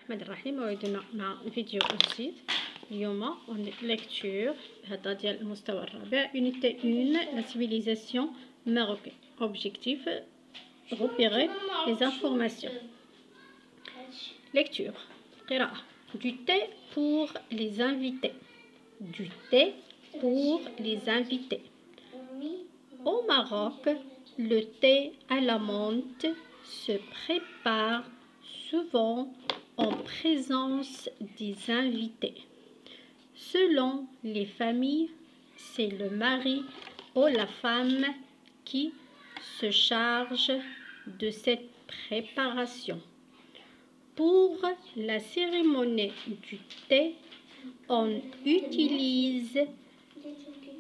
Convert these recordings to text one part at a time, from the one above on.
الرحمن الرحيم. موعدنا مع فيديو جديد. اليوم ليكتور هذا ديال المستوى الرابع unité 1 la civilisation marocaine. Objectif repérer les informations. Lecture. قراءة. Du thé pour les invités. Du thé pour les invités. Au Maroc, le thé à la menthe se prépare souvent en présence des invités. Selon les familles, c'est le mari ou la femme qui se charge de cette préparation. Pour la cérémonie du thé, on utilise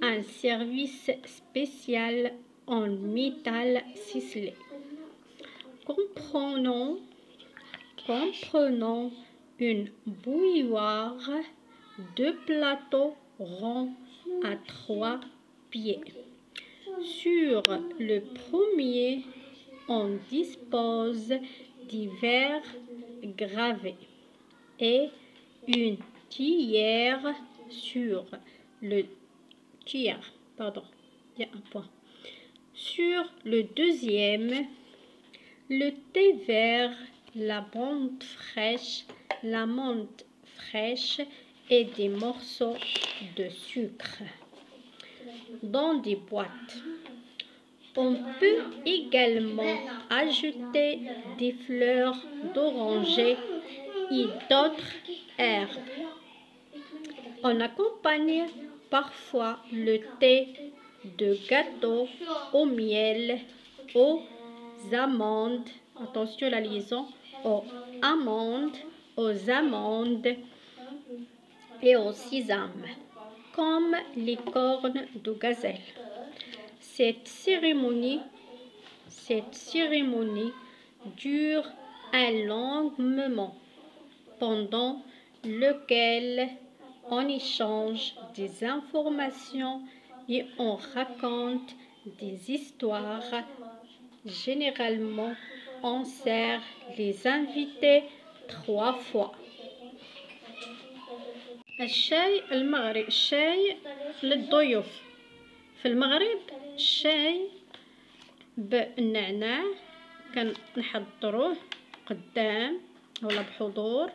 un service spécial en métal ciselé. Comprenons une bouilloire, deux plateaux ronds à 3 pieds. Sur le premier, on dispose divers gravés et une théière sur le Sur le deuxième, le thé vert, la menthe fraîche et des morceaux de sucre dans des boîtes. On peut également ajouter des fleurs d'oranger et d'autres herbes. On accompagne parfois le thé de gâteaux au miel, aux amandes, attention la liaison, aux amandes et au sésame, comme les cornes de gazelle. Cette cérémonie dure un long moment pendant lequel on échange des informations et on raconte des histoires. Généralement, on sert les invités 3 fois. الشاي المغربي. الشاي للضيوف في المغرب. الشاي بالنعناع كنحضروه قدام ولا بحضور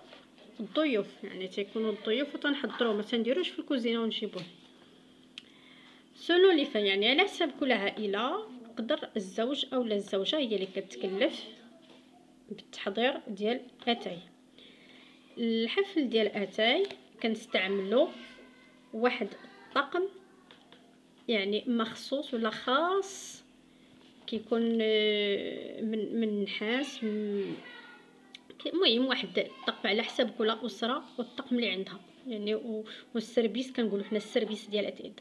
الضيوف، يعني تيكونوا الضيوف وتنحضروه، ما تنديروش في الكوزينه ونجيبوه. سولو لي فان، يعني على حساب كل عائله يقدر الزوج اولا الزوجه هي اللي كتكلف بالتحضير ديال اتاي. الحفل ديال اتاي كنستعملوا واحد الطقم يعني مخصوص ولا خاص، كيكون من نحاس. المهم واحد الطقم على حساب كل اسره والطقم اللي عندها، يعني والسيرفيس كنقولوا حنا السيرفيس ديال اتاي،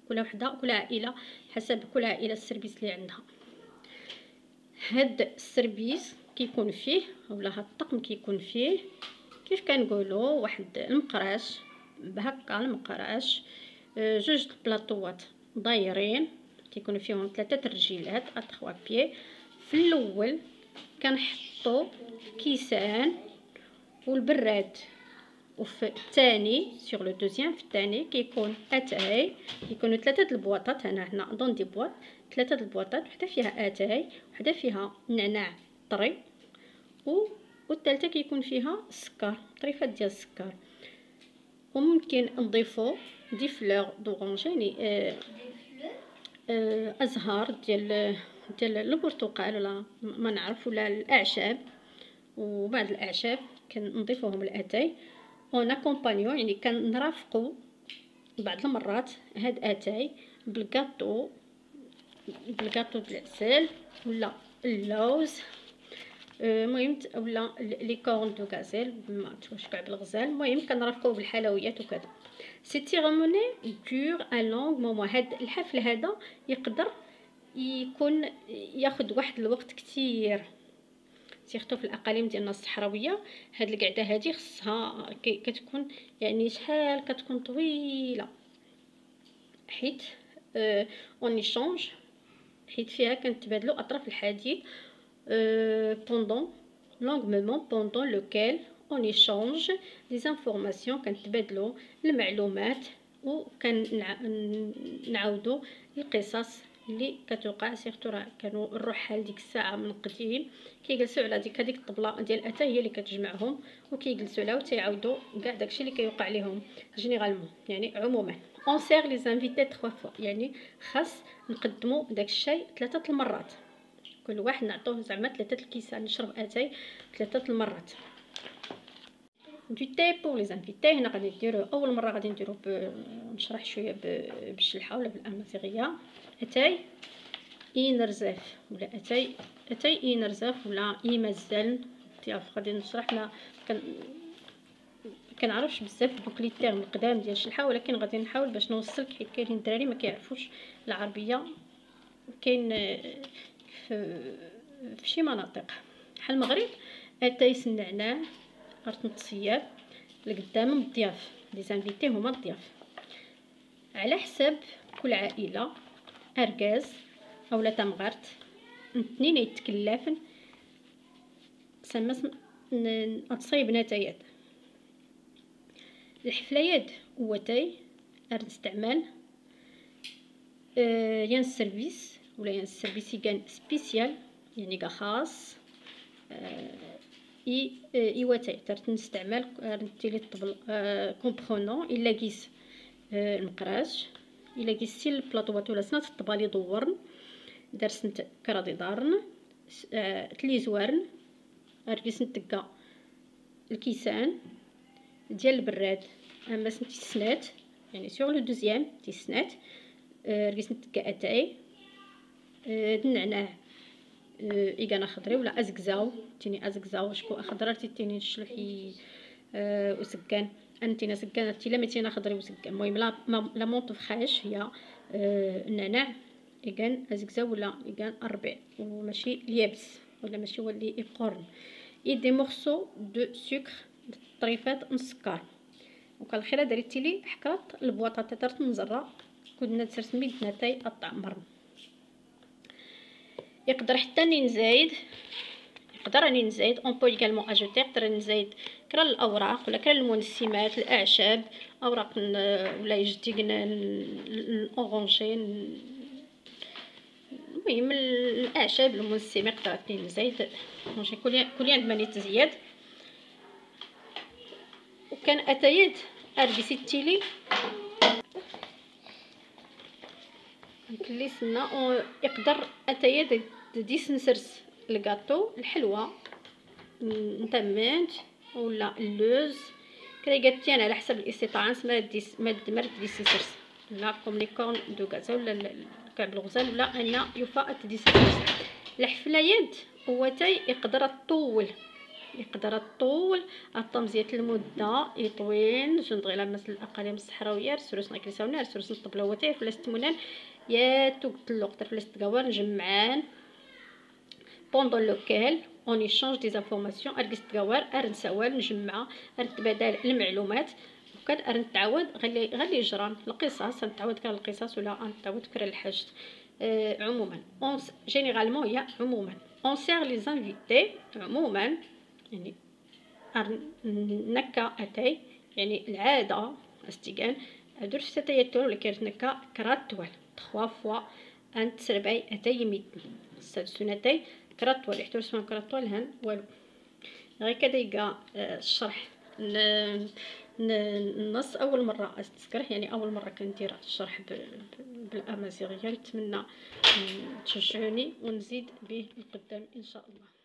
كل وحده كل عائله حسب كل عائله السيرفيس اللي عندها. هاد السيرفيس كيكون فيه اولا هاد الطقم كيكون فيه كيف كنقولوا واحد المقراش بهكا، المقراش جوج البلاطوات دايرين كيكونوا فيهم 3 رجيلات 3 بيي. في الاول كنحطوا كيسان والبراد، وفي الثاني سور لو دوزيام في الثاني كيكون اتاي، كيكونوا 3 البواطات. هنا دون دي بواط 3 البواطات، وحده فيها اتاي وحده فيها نعناع طري والثالثه كيكون فيها السكر، طريفات ديال السكر. وممكن نضيفوا دي فلور دورانج، يعني ازهار ديال البرتقال ولا ما نعرف، ولا الاعشاب، وبعض الاعشاب كنضيفوهم لاتاي. وناكومبانيو يعني كنرافقوا بعض المرات هاد اتاي بالكاطو بالعسل ولا اللوز، المهم ولا لي كورن دو غازيل ما تواش كاع بالغزال. المهم كنرافقوه بالحلويات وكذا. سي سيرموني دور ان لونغ مومون. هاد الحفل هذا يقدر يكون ياخذ واحد الوقت كتير، سيرتو في الاقاليم ديالنا الصحراويه. هاد القعده هادي خصها كتكون يعني شحال كتكون طويله، حيت اون ايشونج، حيت فيها كنتبادلوا اطراف الحديث pendant lequel اون ايشونج دي زانفورماسيون، كنتبادلوا المعلومات نعاودوا القصص اللي كتوقع. سيرتو راه كانوا الرحال ديك الساعه من قديم كيجلسوا على هذيك الطبله ديال اتاي هي اللي كتجمعهم، وكيجلسوا عليها وتيعاودوا كاع داكشي اللي كيوقع لهم جينيرالمون. يعني عموما اون سير لي زانفيتي 3 فوا، يعني خاص نقدموا داك الشيء 3 المرات، كل واحد نعطوه زعما 3 الكيسان نشرب اتاي 3 المرات. دو تي بور لي زانفيتي، هنا غادي نديرو اول مره غادي نديرو نشرح شويه بالشلحه ولا بالامازيغيه. اتاي ينرزف ولا اتاي ينرزف ولا يمزل طياف. غادي نشرح ما كنعرفش بزاف دوك لي تيرم القدام ديال الشلحه، ولكن غادي نحاول باش نوصل، حيت كاينين الدراري ما كيعرفوش العربيه، كاين في شي مناطق بحال المغرب. اتاي النعناع رطن الطياب لقدام الضياف، لي زانفيتي هما الضياف، على حساب كل عائله اركاز اولا تمغرت اثنين يتكلفن سما تصايب نتايات. الحفلايات واتاي ارد استعمال يان السيرفيس ولا يان السيرفيس كان سبيسيال، يعني كا خاص واتاي ترد نستعمل رنتي لي الطبل كومبرونون الا كيس المقراش الا كيس سيل البلاطوات ولا سنات الطبالي دورن درسنت كرادي دارن تلي زوارن اركيس نتقا الكيسان ديال البراد. اما سنتي السنات يعني سيغ لو دوزيام تي السنات اركيس نتقا اتاي النعناع إيقانا خضري ولا أزقزاو تيني أزقزاو شكو أخضرار تيني الشلحي وسكان أنتينا سكان تيلا متينا خضري وسكان. المهم لا مونط فخاش هي النعناع إيقان أزقزاو ولا إيقان الربيع وماشي اليابس ولا ماشي هو اللي يقرن. إي دي مورسو دو سكر طريفات نسكر. وكان الخير درتي لي حكات البواطه تاعت مزرة كنا تسرسمي دناتاي الطعمر. يقدر حتى نزايد، يقدر راني نزايد اون بو ايغالمون اجوتي، نقدر نزايد كرا الاوراق ولا كرا المنسمات الاعشاب، اوراق ولا يجدينا الاورانجي، المهم الاعشاب المنسمه نقدر نزايد ماشي كل عند ماني تزياد. وكان اتايد اربي ستيلي كلي سنا يقدر اتايد ديس نسرس الكاطو الحلوى نتمنت ولا اللوز كريغاتي انا على حسب الاستطاعه ما ديس ما دمرت ديس سرس لا كومليكون دو غازا ولا كعب الغزال ولا انا يفا ديس سرس. الحفلايات هوتاي يقدر طول الطمزيات المده يطوين جندغي على مثل الاقاليم الصحراويه رسروسنا كيساونا رسروس الطبله هوتاي فلاس تمونان يا توقت الوقت فلاس تقوار نجمعان بوندون لوكال اون ايشانج دي زانفورماسيون اركس تقوار ارنسوال نجمع ارتبادل المعلومات وكان ارنتعاود غالي يجران القصص نتعاود كان القصص ولا نتعاود كرا الحاجات. عموما اون جينيرالمون هي عموما اون سير لي زانفيتي عموما يعني نكا اتاي يعني العاده استيغان ادور ستايتور ولا كانت نكا كراتوال 3 فوا انت سرباي اتاي ميت سنتاي كراتوال يحتوي اسمها كراتوال هان والو غير كدايقا الشرح النص اول مره استذكره يعني اول مره كندير الشرح بالامازيغيه. نتمنى تشجعوني ونزيد به القدام ان شاء الله.